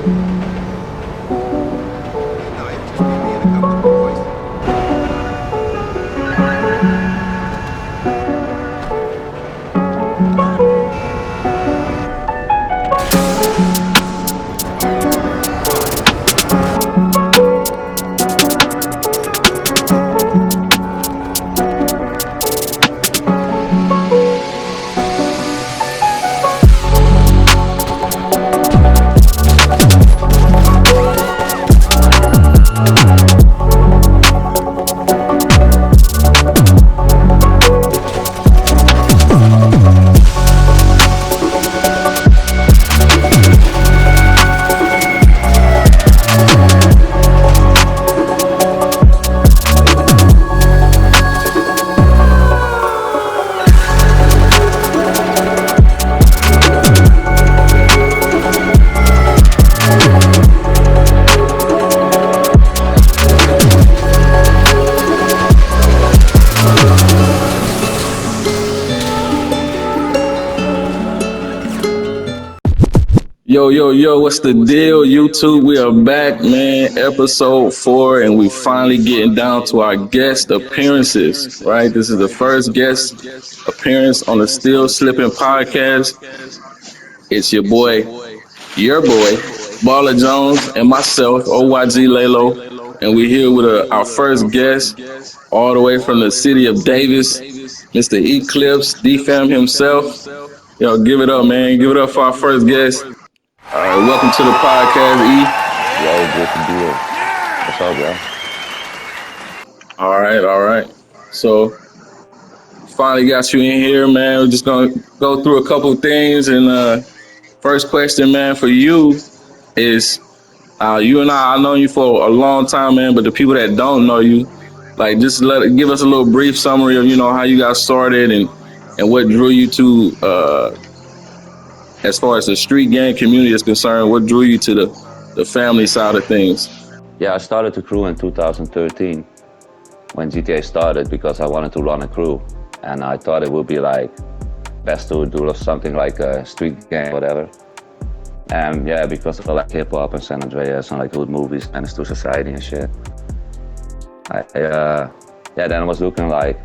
It'd just be me and a couple of boys. Yo, what's the deal, YouTube? We are back, man, episode 4, and we finally getting down to our guest appearances, right? This is the first guest appearance on the Still Slippin podcast. It's your boy, Baller Jones, and myself, OYG Laylo, and we're here with our first guest, all the way from the city of Davis, Mr. E-clipZe, D-Fam himself. Yo, give it up, man. Give it up for our first guest. All right, welcome to the podcast, E. Yo, good to be here. What's up, bro? All right. So, finally got you in here, man. We're just gonna go through a couple of things. And first question, man, for you is, you and I've known you for a long time, man. But the people that don't know you, like, just give us a little brief summary of, how you got started and what drew you to. As far as the street gang community is concerned, what drew you to the family side of things? Yeah, I started the crew in 2013 when GTA started because I wanted to run a crew. And I thought it would be like best to do something like a street gang, whatever. And yeah, because I like hip hop and San Andreas and like good movies, Menace to Society and shit. Then I was looking like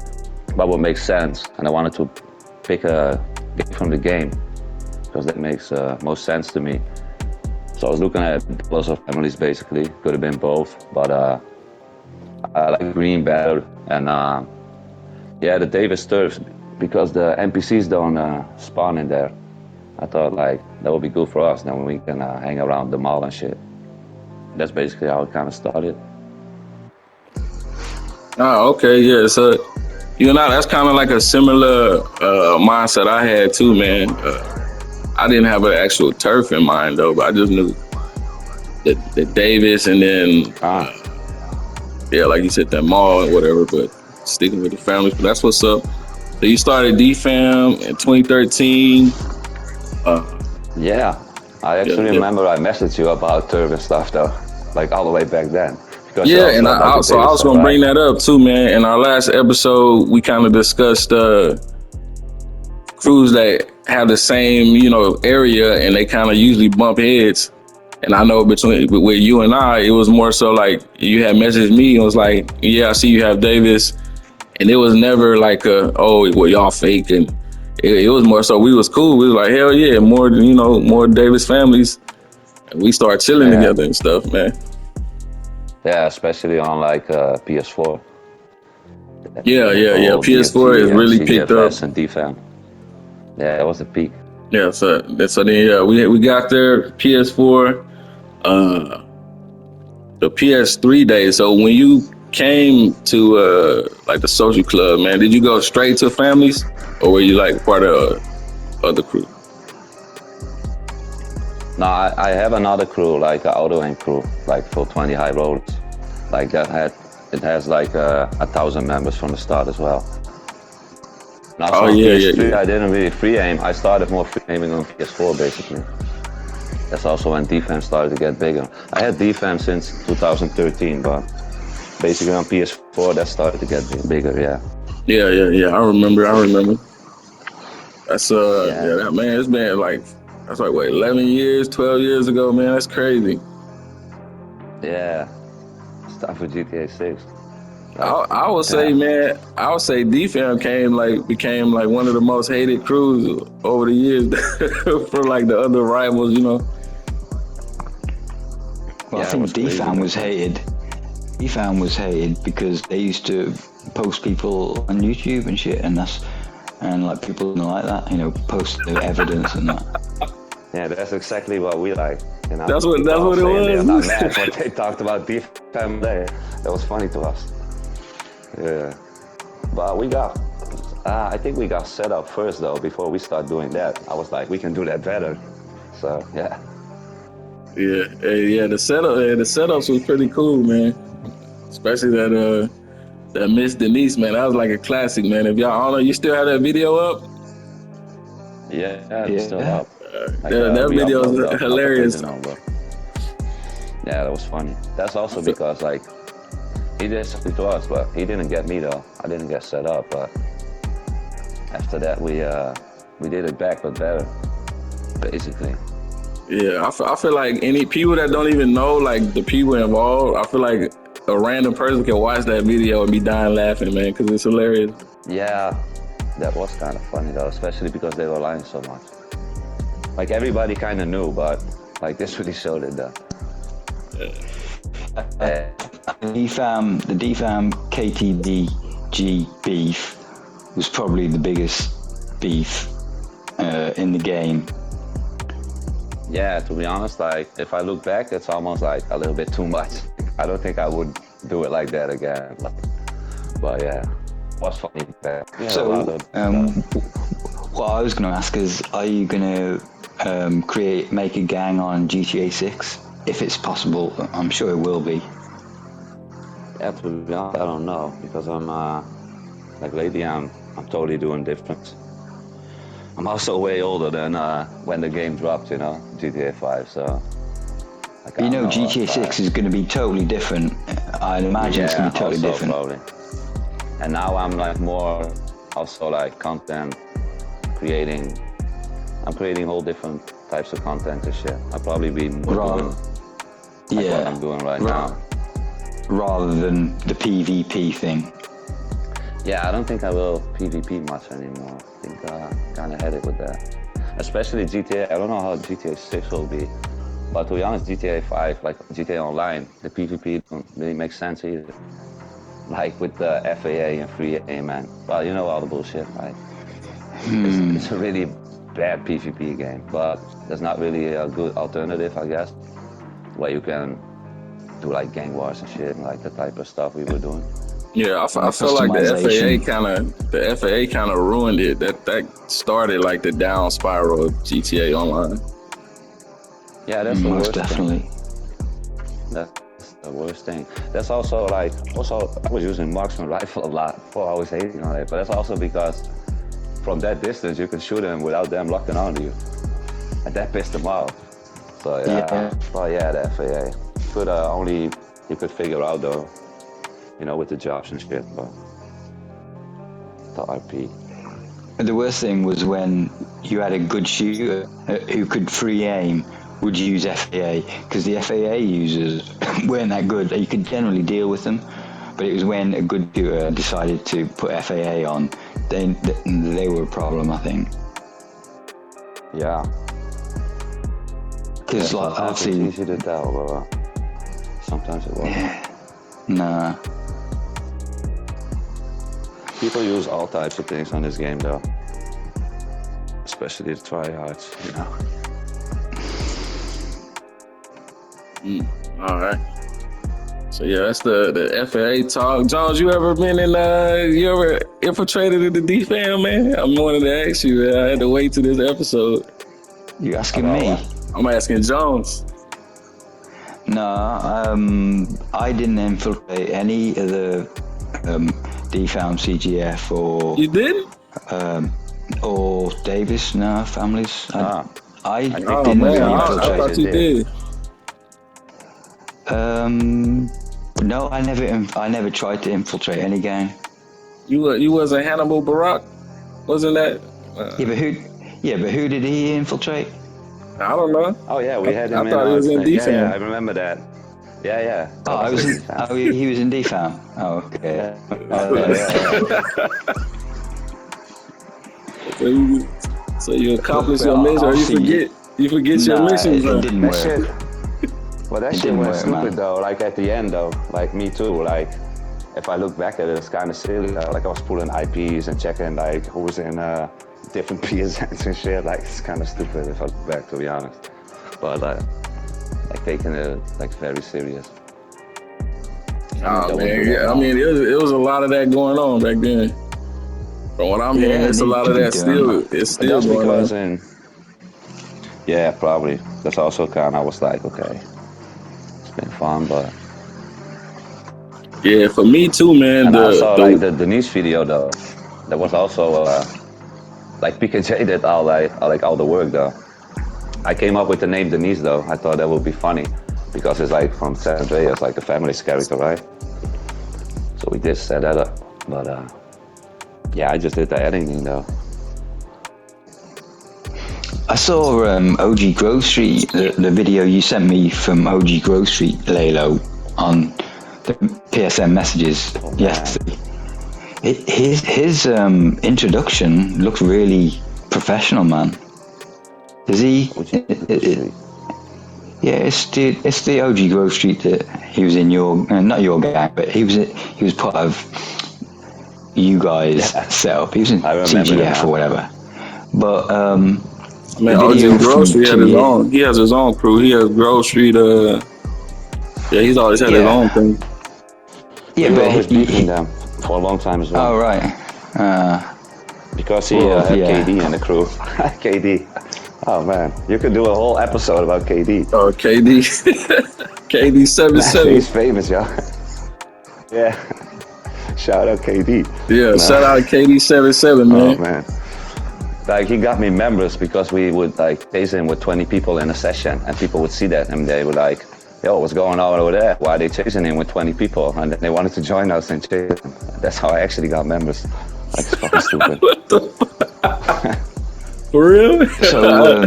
what would make sense. And I wanted to pick a game from the game, because that makes most sense to me. So I was looking at lots of families basically, could have been both, but I like green better. And the Davis turfs, because the NPCs don't spawn in there. I thought like that would be good for us, then we can hang around the mall and shit. That's basically how it kind of started. Oh, okay, yeah, so that's kind of like a similar mindset I had too, man. I didn't have an actual turf in mind though, but I just knew the Davis and then, like you said, that mall and whatever, but sticking with the families, but that's what's up. So you started D-Fam in 2013. Yeah, I actually remember I messaged you about turf and stuff though, like all the way back then. Yeah, and I was going to bring that up too, man. In our last episode, we kind of discussed crews that have the same, area, and they kind of usually bump heads. And I know with you and I, it was more so like you had messaged me and was like, yeah, I see you have Davis. And it was never like y'all fake. And it was more so we was cool. We was like, hell yeah, more Davis families. And we start chilling together and stuff, man. Yeah, especially on like PS4. Yeah. PS4 is really picked up. And D-Fam. Yeah, it was a peak. Yeah, so then we got there PS4, the PS3 days. So when you came to like the social club, man, did you go straight to families, or were you like part of the crew? No, I have another crew, like an auto and crew, like for 20 high rollers. Like it has like 1,000 members from the start as well. Now, PS3, I didn't really free aim. I started more free aiming on PS4 basically. That's also when D-Fam started to get bigger. I had D-Fam since 2013, but basically on PS4 that started to get bigger, yeah. Yeah. I remember. That's that, man. It's been like That's like, what, 11 years, 12 years ago, man? That's crazy. Yeah, it's time for GTA 6. I would say, damn. man, I would say DFAM became like one of the most hated crews over the years for like the other rivals, you know. Well, Yeah, I it think was crazy DFAM was back then. hated. DFAM was hated because they used to post people on YouTube and shit, and like people didn't like that, you know, post their evidence and that. Yeah, that's exactly what we like. You know, That's what it saying they're not was. mad what they talked about DFAM there. That was funny to us. Yeah, but we got. I think we got set up first though before we start doing that. I was like, we can do that better. So yeah. Yeah, the setups was pretty cool, man. Especially that Miss Denise, man. That was like a classic, man. If y'all all know, you still have that video up? Yeah, it's still Yeah. up. Like That we video upload is not the hilarious. original, but yeah, that was funny. That's also because like he did something to us, but he didn't get me though. I didn't get set up, but after that we did it back but better, basically. Yeah, I feel like any people that don't even know like the people involved, I feel like a random person can watch that video and be dying laughing, man, because it's hilarious. Yeah, that was kind of funny though, especially because they were lying so much. Like everybody kind of knew, but like this really showed it though. The DFAM KTBG beef was probably the biggest beef in the game. Yeah, to be honest, like if I look back, it's almost like a little bit too much. I don't think I would do it like that again. But yeah, it was funny back. Yeah, So, what I was going to ask is, are you going to make a gang on GTA 6? If it's possible, I'm sure it will be. yeah, to be honest, I don't know because I'm like lately I'm totally doing different. I'm also way older than when the game dropped, you know, GTA 5. So like, You know, I don't GTA 6 is going to be totally different. I'd imagine it's going to be totally also different. Probably. And now I'm like more also like content creating. I'm creating all different types of content and shit. I'll probably be more doing like what I'm doing right now. Rather than the PvP thing. Yeah, I don't think I will PvP much anymore. I think I kind of had it with that. Especially GTA. I don't know how GTA 6 will be. But to be honest, GTA 5, like GTA Online, the PvP don't really make sense either. Like with the FAA and free aim, man. Well, you know all the bullshit, right? It's a really bad PvP game, but there's not really a good alternative, I guess, where you can do like gang wars and shit, and like the type of stuff we were doing. Yeah, I feel like the FAA kind of ruined it. That started like the down spiral of GTA Online. Yeah, that's the worst definitely. thing. That's the worst thing. That's also like, I was using marksman rifle a lot before I was hating on it, but that's also because from that distance you could shoot them without them locking onto you, and that pissed them off. So yeah, well yeah, the FAA you could figure out though, you know, with the jobs and shit, but the RP. The worst thing was when you had a good shooter who could free aim, would use FAA, because the FAA users weren't that good. You could generally deal with them, but it was when a good shooter decided to put FAA on, they were a problem, I think. Yeah. Because like I've seen, it's easy to tell, but sometimes it wasn't. Nah. People use all types of things on this game, though. Especially the tryhards, you know. All right. So yeah, that's the FAA talk. Jones, you ever infiltrated in the DFAM, man? I'm wanting to ask you. I had to wait to this episode. You asking me? I'm asking Jones. No, I didn't infiltrate any of the DFAM CGF or... You didn't? Or Davis, families. I didn't I thought you did. No, I never tried to infiltrate any gang. You wasn't Hannibal Barak, wasn't that? Yeah, but who did he infiltrate? I don't know. Oh yeah, we had him I in thought he our was in thing. Yeah, D-Fam. I remember that. Yeah. Oh, I was in, D-Fam. oh, he was in DFAM. Oh, okay. Yeah. So you accomplish your Well, mission, or obviously, you forget your nah, missions, it huh? didn't That work. shit. Well, that It shit didn't went work, stupid man. though. Like at the end though, like me too. Like if I look back at it, it's kind of silly. Like I was pulling IPs and checking like who was in different PSNs and shit. Like it's kind of stupid if I look back, to be honest. But like taking it like very serious. Oh man, yeah. I mean, it was a lot of that going on back then. From what I'm hearing, it's a lot of that still. It's still That's going because on. yeah, probably. That's also kind of, I was like, okay, it's been fun, but. Yeah, for me too, man. And also, like the Denise video though, that was also like PKJ did all the work though. I came up with the name Denise though. I thought that would be funny because it's like from San Andreas, like a family's character, right? So we did set that up, but yeah, I just did the editing though. I saw OG Grove Street, the video you sent me from OG Grove Street, Laylo, on the PSN messages yesterday. His introduction looked really professional, man. Is he? Yeah, it's the OG Grove Street that he was in your, not your gang, but he was part of you guys' setup. He was in CGF or whatever. But I mean, OG Grove Street had his own. He has his own crew. He has Grove Street. Yeah, he's always had his own thing. Yeah, but always beefing them for a long time as well. Oh right. Because he had KD in the crew. KD. Oh man, you could do a whole episode about KD. Oh, KD. KD 77. He's famous, yo. Yeah. Shout out KD. Yeah, shout out KD 77, man. Oh man. Like he got me members because we would like chase him with 20 people in a session, and people would see that and they were like, "Yo, what's going on over there? Why are they chasing him with 20 people?" And then they wanted to join us and chase him. That's how I actually got members. Like it's fucking stupid. What the fuck? For real? So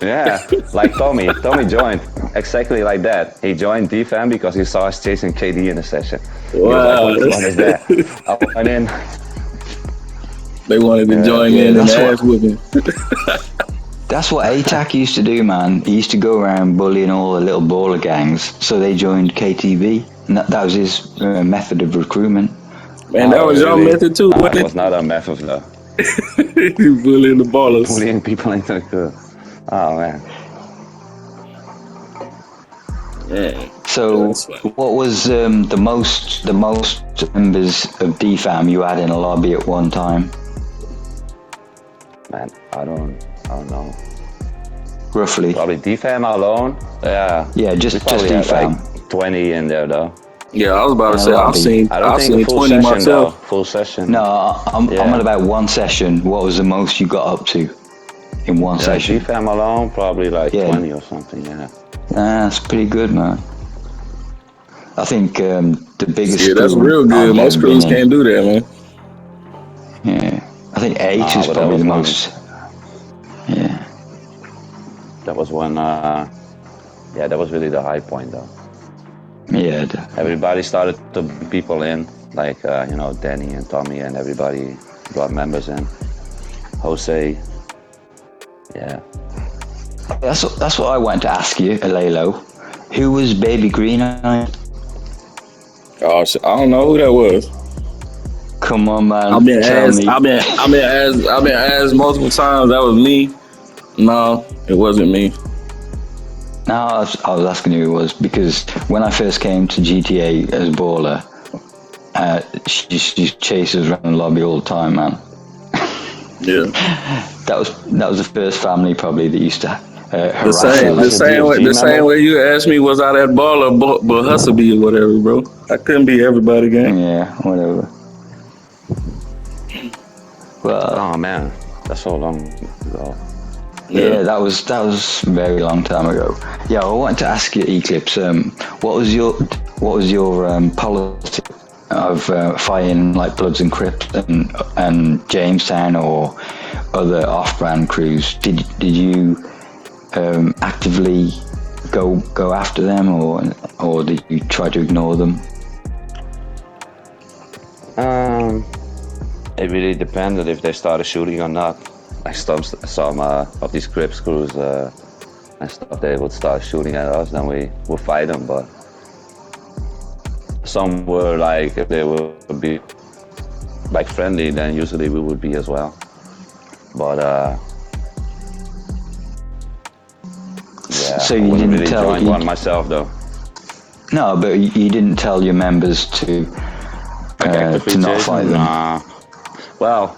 yeah, like Tommy joined exactly like that. He joined DFAM because he saw us chasing KD in a session. Wow. He was like, what the fuck is that? I went in. They wanted to join in and ass whipping. That's what ATAC used to do, man. He used to go around bullying all the little baller gangs, so they joined KTV, and that was his method of recruitment. Man, that was your method too, That wasn't was not our method, though. You bullying the ballers. Bullying people into the crew. Oh, man. Yeah. So, what was the most members of DFAM you had in a lobby at one time? Man, I don't know. Roughly. Probably DFAM alone. Yeah. Yeah, just Had DFAM. like 20 in there though. Yeah, I was about to say I've seen full 20 session, myself. though. Full session. No, I'm at about one session. What was the most you got up to in one session? DFAM alone, probably like 20 or something. Yeah. That's pretty good, man. I think the biggest. Yeah, that's real good. Most crews can't do that, man. Yeah, I think 8 is probably the most. Yeah. That was when. Yeah, that was really the high point, though. Yeah. Everybody started to bring people in, like Danny and Tommy, and everybody brought members in. Jose. Yeah. That's what I wanted to ask you, Laylo. Who was Baby Green Eye? Oh shit, I don't know who that was. Come on, man. I've been asked multiple times. That was me. No, it wasn't me. No, I was asking who it was because when I first came to GTA as baller, she chases around the lobby all the time, man. Yeah. That was the first family probably that used to harass the same way you asked me, was I that baller but Hustlebee or whatever, bro. I couldn't be everybody, gang. Yeah, whatever. Well, oh man, that's so long ago. Yeah, that was a very long time ago. Yeah, I wanted to ask you, E-clipZe, what was your policy of fighting like Bloods and Crips and Jamestown or other off-brand crews? Did you actively go after them, or did you try to ignore them? It really depended if they started shooting or not. Like some of these Crips crews and stuff, they would start shooting at us, then we would fight them. But some were like, if they would be like friendly, then usually we would be as well. But yeah, So I you wouldn't didn't really tell join you- one myself though. No, but you didn't tell your members to not fight them. Well,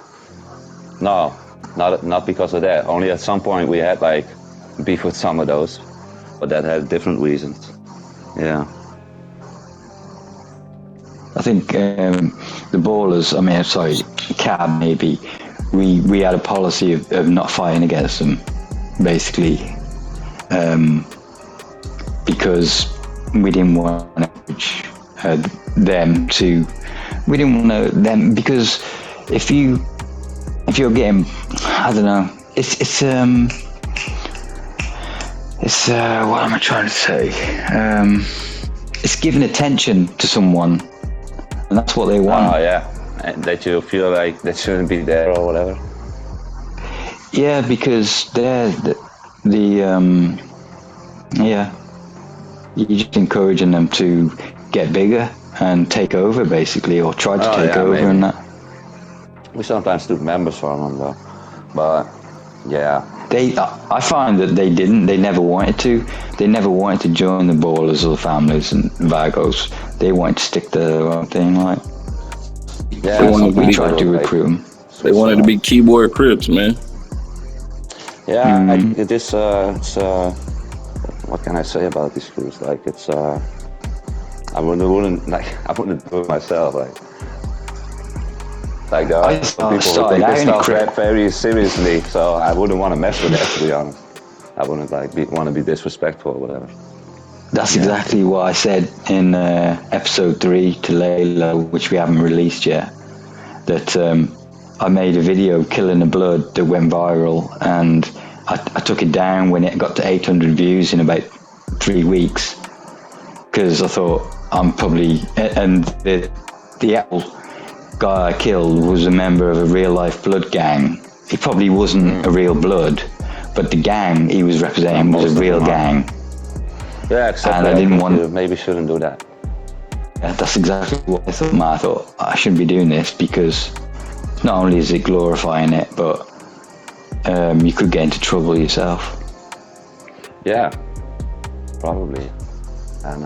no, not because of that. Only at some point we had like beef with some of those, but that had different reasons. Yeah. I think the ballers, I mean, sorry, Cab maybe, we had a policy of not fighting against them, basically, because we didn't want them to, we didn't want them, because if you're getting, I don't know, it's what am I trying to say? It's giving attention to someone, and that's what they want. Oh yeah, and that you feel like they shouldn't be there or whatever. Yeah, because they're yeah, you're just encouraging them to get bigger and take over, basically, or try to take over, maybe. and that. We sometimes took members from them though, but yeah. I find that they didn't. They never wanted to. They never wanted to join the ballers or the families and Vagos. They wanted to stick to their own thing. Like, Yeah, we tried to recruit them. They wanted to be keyboard Crips, man. Yeah, like it's what can I say about these crews? Like it's I wouldn't do it myself. Like there are some people who take this stuff very seriously, so I wouldn't want to mess with that, to be honest. I wouldn't want to be disrespectful or whatever. That's exactly what I said in episode 3 to Laylo, which we haven't released yet. That I made a video, Killing the Blood, that went viral, and I took it down when it got to 800 views in about 3 weeks, because I thought I'm probably, and the actual guy I killed was a member of a real life blood gang. He probably wasn't a real blood, but the gang he was representing was a real gang. Yeah, except and that I didn't you maybe shouldn't do that. Yeah, that's exactly what I thought. I thought I shouldn't be doing this, because not only is it glorifying it, but you could get into trouble yourself. Yeah, probably. And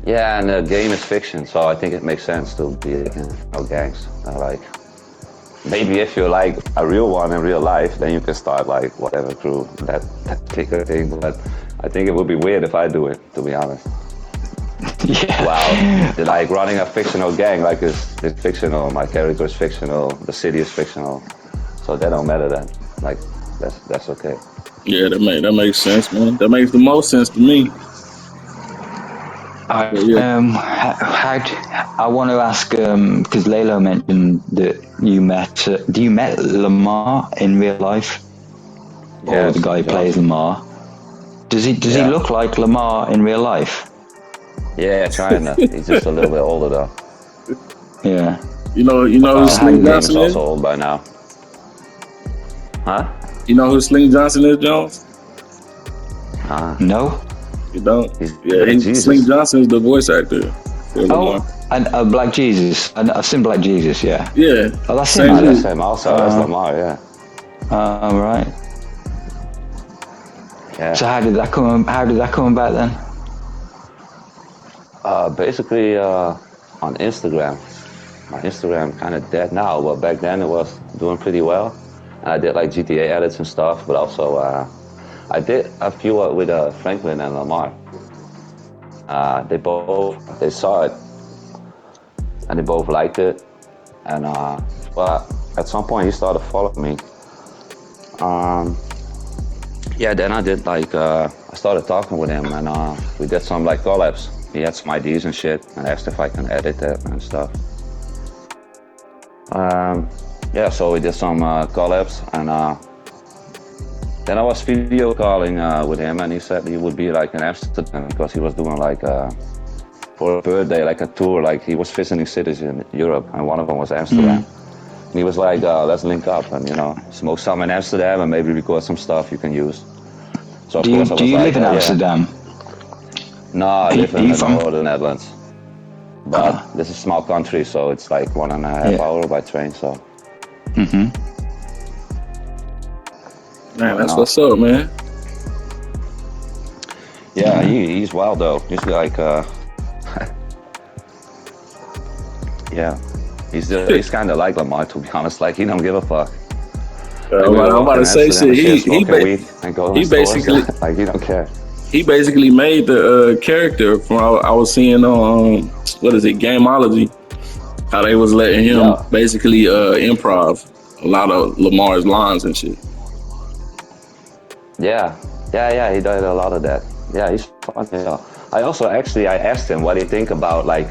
yeah, and the game is fiction, so I think it makes sense to be against gangs. Like, maybe if you're like a real one in real life, then you can start like whatever crew, that particular thing. But I think it would be weird if I do it, to be honest. Yeah. Wow, like running a fictional gang, like it's fictional. My character is fictional. The city is fictional, so that don't matter then. Like that's okay. Yeah, that makes sense, man. That makes the most sense to me. I want to ask, because Laylo mentioned that you met. Do you met Lamar in real life? Or the guy who plays Lamar? Does he look like Lamar in real life? Yeah, kinda. He's just a little bit older though. Yeah. You know who Sling Johnson is? Also old by now. Huh? You know who Sling Johnson is, Jones? No. You don't? Yeah, Sling Johnson is the voice actor. And Black Jesus. I've seen Black Jesus. Yeah. Yeah. Oh, that's him. That's him. Also, that's Lamar. Yeah. Right. Yeah. So how did that come about then? Basically on Instagram. My Instagram kind of dead now, but back then it was doing pretty well. And I did like GTA edits and stuff, but also I did a few with Franklin and Lamar. They saw it and they both liked it. And well, at some point he started following me. Yeah, then I did like I started talking with him, and we did some like collabs. He had some ideas and shit, and asked if I can edit it and stuff. Yeah, so we did some collabs, and Then I was video calling with him, and he said he would be like in Amsterdam because he was doing like for a birthday, like a tour, like he was visiting cities in Europe, and one of them was Amsterdam. And he was like, let's link up and, smoke some in Amsterdam and maybe record some stuff you can use. So of Do course I was you like, live in yeah. Amsterdam? No, I live Are in you the from? northern Netherlands. But this is a small country, so it's like 1.5 hours by train, so. Mm-hmm. Man, that's what's up, man. Yeah, he's wild though. He's like, yeah. He's kind of like Lamar, to be honest. Like, he don't give a fuck. I'm about to say shit. He basically like, he don't care. He basically made the character from I was seeing on what is it, Gameology, how they was letting him basically improv a lot of Lamar's lines and shit. Yeah, he did a lot of that. Yeah, he's fun. Yeah. I asked him what he think about like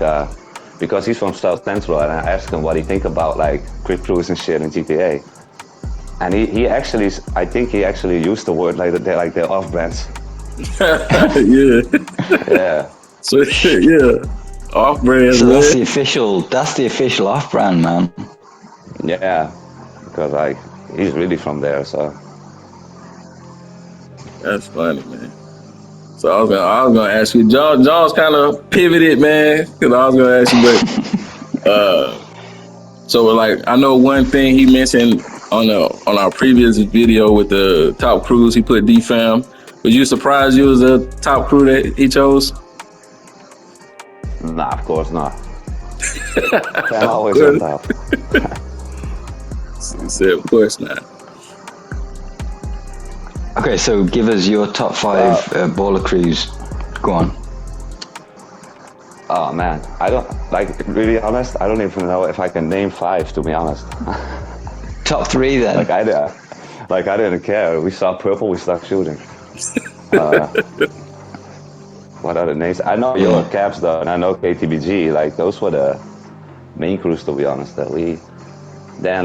because he's from South Central, and I asked him what he think about like Quick Cruise and shit in GTA. And he actually, I think he actually used the word like they're off brands. Yeah. Yeah. So yeah, off brand. So that's the official off brand, man. Yeah, because like he's really from there, so. That's funny, man. So I was gonna ask you, John's kind of pivoted, man, because I was gonna ask you, but so like I know one thing he mentioned on our previous video with the top crews he put D-Fam. Was you surprised you was the top crew that he chose? Nah, of course not. I'm always on top. He said, of course not. Okay, so give us your top 5 baller crews. Go on. Oh man, I don't, like, really honest, I don't even know if I can name 5, to be honest. Top 3 then. Like I didn't care. We saw purple, we stopped shooting. What other names? I know your Caps though, and I know KTBG. Like those were the main crews, to be honest. Then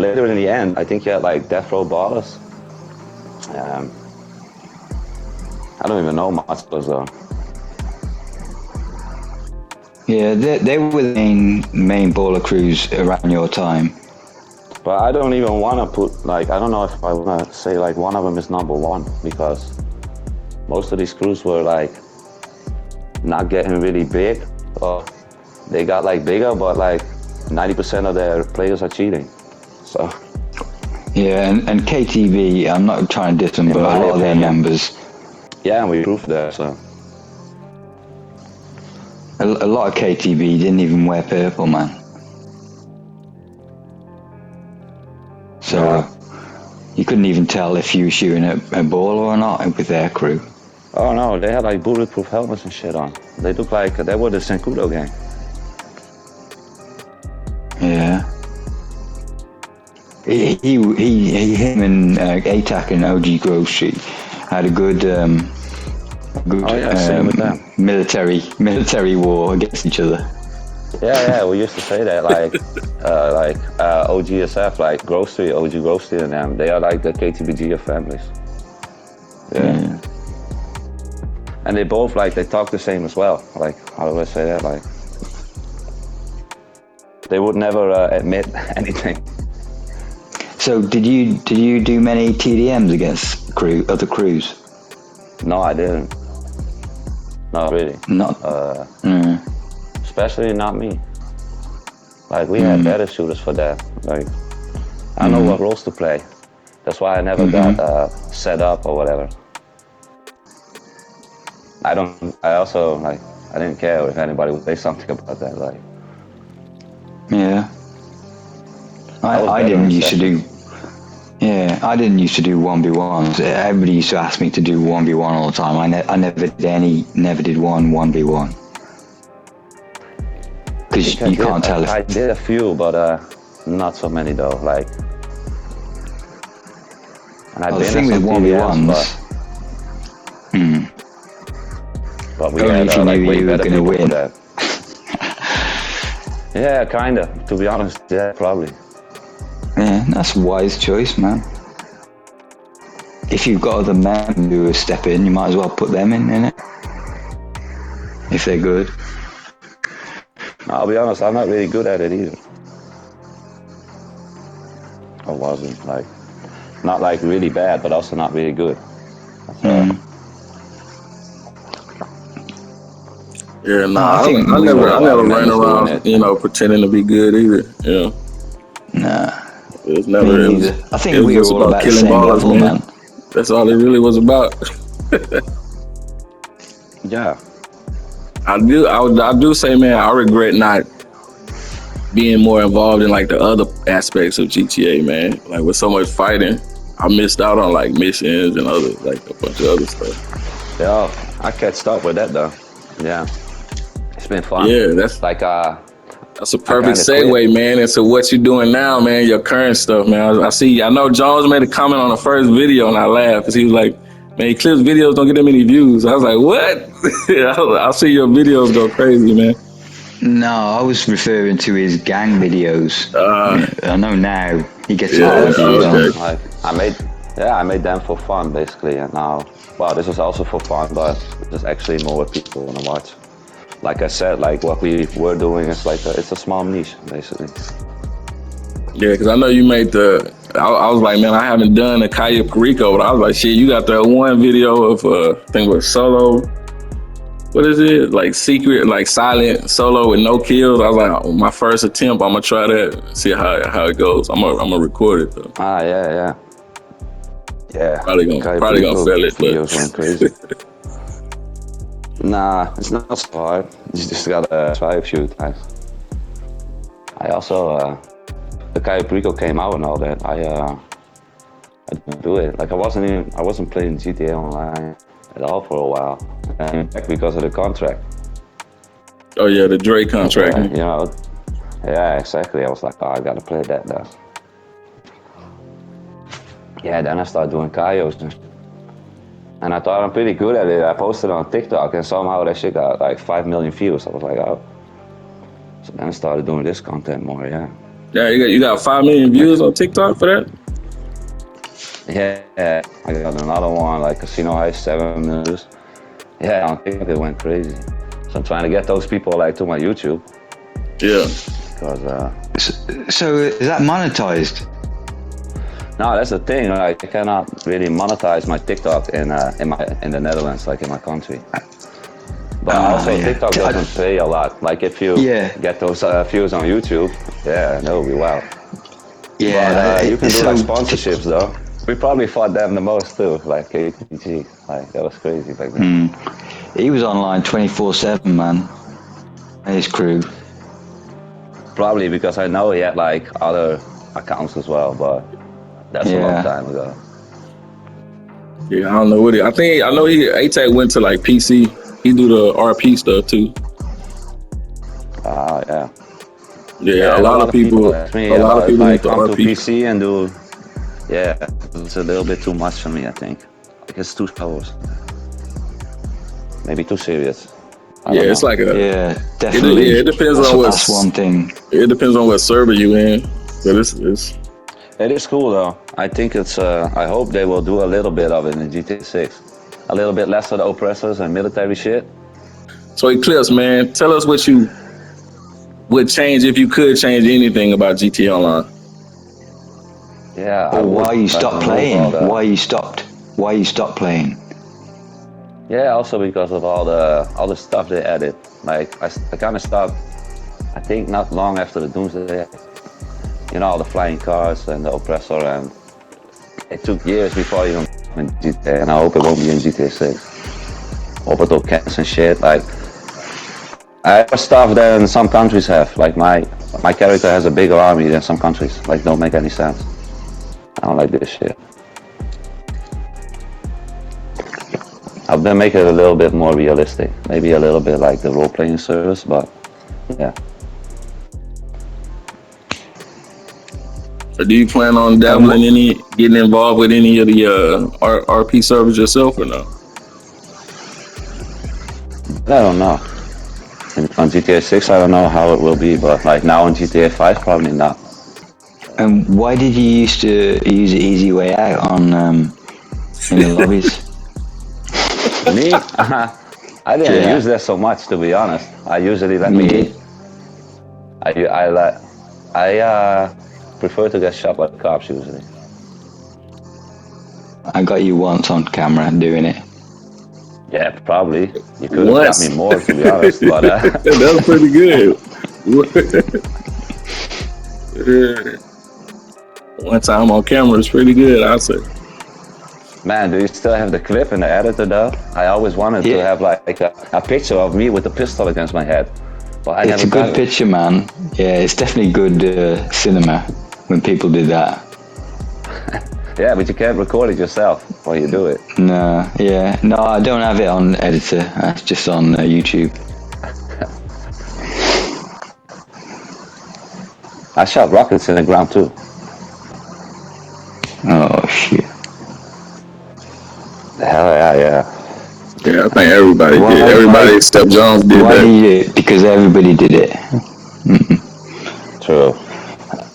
later in the end, I think you had like Death Row Ballers. I don't even know Monsters though. Yeah, they were the main baller crews around your time. But I don't even want to put, like, I don't know if I want to say like one of them is number 1, because most of these crews were like not getting really big, or they got like bigger, but like 90% of their players are cheating. So. Yeah, and KTB, I'm not trying to diss them, but a lot of their members. Yeah, and we proved that, so. A lot of KTB didn't even wear purple, man. So you couldn't even tell if you were shooting a ball or not with their crew. Oh no, they had like bulletproof helmets and shit on. They looked like they were the Senkudo gang. Yeah. Him and ATAC and OG Grove Street had a good same with them. military war against each other. Yeah, we used to say that, like OGSF, like Grove Street, OG Grove Street and them, they are like the KTBG of families. Yeah. And they both, like, they talk the same as well. Like, how do I say that? Like, they would never admit anything. So did you do many TDMs against other crews? No, I didn't. Not really. Not. Especially not me. Like, we had better shooters for that. Like, I know what roles to play. That's why I never got set up or whatever. I didn't care if anybody would say something about that. Like, yeah. I didn't used to do. Yeah, I didn't used to do 1v1s. Everybody used to ask me to do 1v1 all the time. I never did one 1v1. Because you can't tell if... I did a few, but not so many though. Like, and I've been in some 1v1s, but we only if you knew you were going to win. Yeah, kinda. To be honest, yeah, probably. Yeah, that's a wise choice, man. if you've got other members who are step in, you might as well put them in it. If they're good. I'll be honest, I'm not really good at it either. I wasn't not like really bad, but also not really good. Yeah, no, I I think never ran members doing around, it. pretending to be good either. Yeah, Nah, it was never. me It neither. was, I it think was we just were all about about the killing same ballers, level, man. That's all it really was about. Yeah. I do say, man, I regret not being more involved in like the other aspects of GTA, man. Like with so much fighting, I missed out on like missions and other like a bunch of other stuff. Yeah, I catched up with that though. Yeah. It's been fun. Yeah, that's Like a perfect kinda segue, quit. man, into what you're doing now, man. Your current stuff, man. I know Jones made a comment on the first video, and I laughed because he was like, "Man, E-clipZe videos don't get that many views." I was like, "What?" I see your videos go crazy, man. No, I was referring to his gang videos. I know now he gets a Yeah, lot of views on. okay. Like I made them for fun basically, and now, well, this is also for fun, but there's actually more people want to watch. Like I said, like what we were doing is it's a small niche basically. Yeah, because I know you made I was like, man, I haven't done a Cayo Perico, but I was like, shit, you got that one video of I think it was solo. What is it? Like secret, like silent solo with no kills. I was like, oh, my first attempt, I'm gonna try that, see how it goes. I'm gonna record it though. Yeah. Probably gonna fail it, videos but went crazy. Nah, it's not so hard. You just gotta try a few times. I also the Cayo Perico came out and all that. I didn't do it. Like I wasn't playing GTA Online at all for a while. And back because of the contract. oh yeah, the Dre contract. You know, yeah, exactly. I was like, oh, I gotta play that now. Yeah, then I started doing Cayos and I thought I'm pretty good at it. I posted on TikTok and somehow that shit got like 5 million views. I was like, oh. So then I started doing this content more, yeah. Yeah, you got 5 million views on TikTok for that? Yeah, I got another one, like Casino Heist, 7 million. Yeah, on TikTok it went crazy. So I'm trying to get those people like to my YouTube. Yeah. Because So is that monetized? no, that's the thing. Like I cannot really monetize my TikTok in the Netherlands, like in my country. But also yeah. TikTok doesn't pay a lot. Like if you get those views on YouTube, yeah, that would be wow. Yeah, But you can do like sponsorships though. We probably fought them the most too, like E-clipZe. Like that was crazy back then. He was online 24/7, man. His crew. Probably because I know he had like other accounts as well, but that's a long time ago. Yeah, I don't know what I know A-Tech went to like PC. He do the RP stuff too. Yeah. Yeah, a lot of people like to come to RP. PC and do. Yeah, it's a little bit too much for me, I think. Like it's too close. Maybe too serious. Yeah, it's like definitely. It depends on that's one thing. It depends on what server you in. But it is cool though. I think it's. I hope they will do a little bit of it in GTA 6. A little bit less of the oppressors and military shit. So E-clipZe, man, tell us what you would change if you could change anything about GTA Online. Yeah. Or why you stopped playing? Why you stopped playing? Yeah, also because of all the stuff they added. Like I kind of stopped. I think not long after the Doomsday. You know, all the flying cars and the oppressor, and it took years before even in GTA, and I hope it won't be in GTA 6. Orbital cats and shit. Like I have stuff that some countries have. Like my character has a bigger army than some countries. Like don't make any sense. I don't like this shit. I've been making it a little bit more realistic. Maybe a little bit like the role-playing service, but yeah. So do you plan on dabbling getting involved with any of the RP servers yourself or no? I don't know. On GTA 6, I don't know how it will be, but like now on GTA 5, probably not. And why did you used to use the easy way out on in the lobbies? Me, I didn't Yeah. use that so much, to be honest. I usually let You me. did? I prefer to get shot by the cops usually. I got you once on camera doing it. Yeah, probably. You could have got me Once. more, to be honest, but That was pretty good. Yeah. One time on camera is pretty good, I'd say. man, do you still have the clip in the editor though? I always wanted to Yeah. have like a picture of me with a pistol against my head, but I It's never a got good it. picture, man. Yeah, it's definitely good cinema when people do that. Yeah, but you can't record it yourself when you do it. No, yeah. No, I don't have it on editor. It's just on YouTube. I shot rockets in the ground too. Oh, shit. Hell yeah, yeah. Yeah, I think everybody did. Why, Everybody why, except Jones did why that. did you do it? Because everybody did it. True.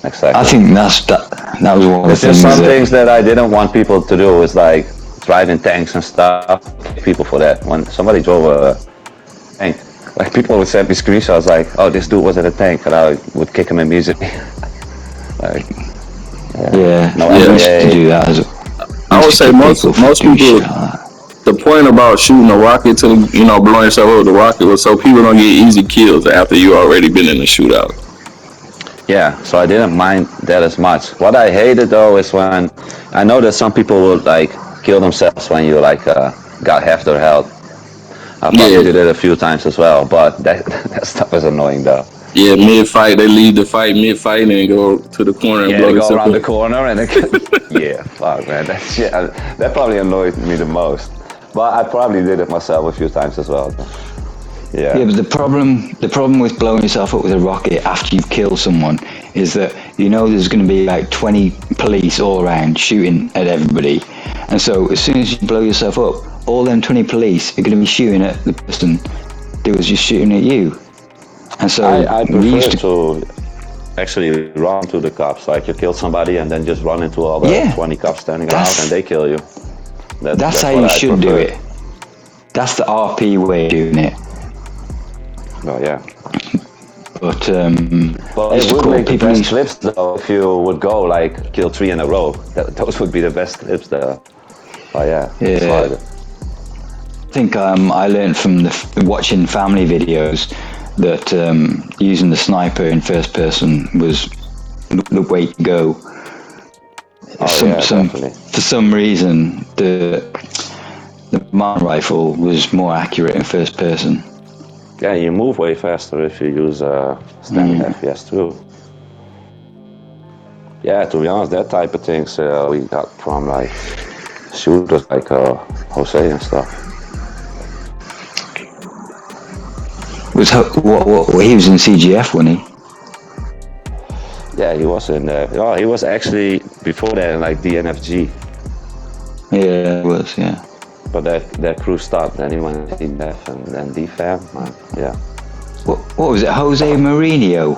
I Exactly. think that was one of the There's just things some that... things that I didn't want people to do. Is like driving tanks and stuff. People for that. When somebody drove a tank, like people would send me screenshots like, "Oh, this dude was in a tank," and I would kick him immediately. Like, Yeah, no we used to FAA. do that as well. We I used would to say kick most people for most doing people. shit like that. The point about shooting a rocket to blowing yourself up with a rocket was so people don't get easy kills after you already been in the shootout. Yeah, so I didn't mind that as much. What I hated though is when I know that some people would like kill themselves when you like got half their health. I probably Yeah, did it a few times as well, but that that stuff is annoying though. yeah. Mid fight, they leave the fight mid fight and go to the corner and Yeah, blow they go themselves around the up. corner and then yeah, fuck man, that shit that probably annoyed me the most. But I probably did it myself a few times as well. Yeah, Yeah, but the problem with blowing yourself up with a rocket after you've killed someone is that you know there's going to be like 20 police all around shooting at everybody, and so as soon as you blow yourself up, all them 20 police are going to be shooting at the person that was just shooting at you, and so I we prefer used to... to actually run to the cops. Like you kill somebody and then just run into all the Yeah, 20 cops standing around that's and they kill you. that's how That's what you I should do prefer. it. That's the RP way of doing it. Oh yeah. But But used it to would call make the people best who's... clips though if you would go like kill 3 in a row. Those would be the best clips though. Oh yeah, it's Yeah, hard. I think I learned from watching family videos that using the sniper in first person was the way to go. Oh yeah, definitely. For some reason, the mine rifle was more accurate in first person. Yeah, you move way faster if you use standard FPS too. Yeah, to be honest, that type of things we got from like shooters like Jose and stuff. What he was in CGF, wasn't he? Yeah, he was in. Oh, he was actually before that in like DNFG, Yeah, it was. Yeah. but that crew stopped. Then he went to DNF and then DFAM. Yeah. What was it? Jose Mourinho.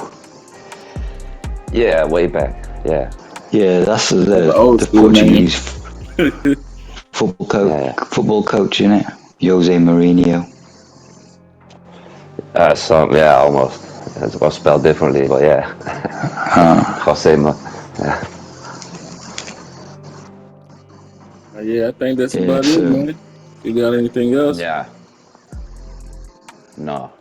Yeah, way back. Yeah. Yeah, that's The old the school name. Portuguese football coach. Yeah. Football coach, innit? Jose Mourinho. Yeah, almost. It was spelled differently, but yeah. Jose. Yeah. Yeah, I think that's Yeah, about it, so man. You got anything else? Yeah. No.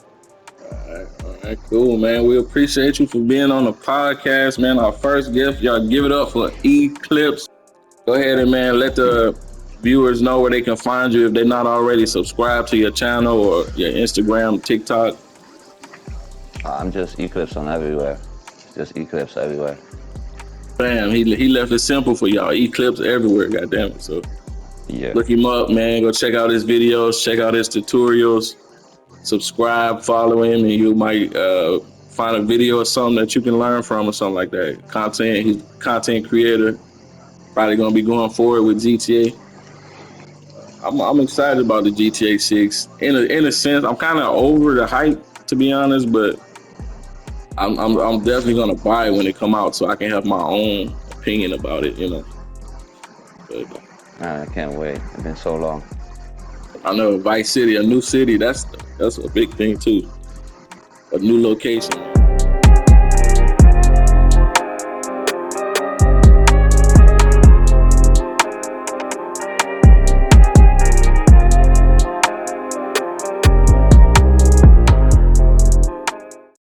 All right, cool, man. We appreciate you for being on the podcast, man. Our first gift, y'all give it up for E-clipZe. Go ahead and, man, let the viewers know where they can find you if they're not already subscribed to your channel or your Instagram, TikTok. I'm just E-clipZe on everywhere. Just E-clipZe everywhere. Bam, he left it simple for y'all. E-clipZe everywhere, goddamn it. So Yeah. look him up, man. Go check out his videos, check out his tutorials, subscribe, follow him, and you might find a video or something that you can learn from or something like that. He's a content creator. Probably gonna be going forward with GTA. I'm excited about the GTA 6. In a sense, I'm kind of over the hype, to be honest, but I'm definitely gonna buy it when it come out so I can have my own opinion about it, you know. But Man, I can't wait. It's been so long. I know Vice City, a new city. That's a big thing too. A new location.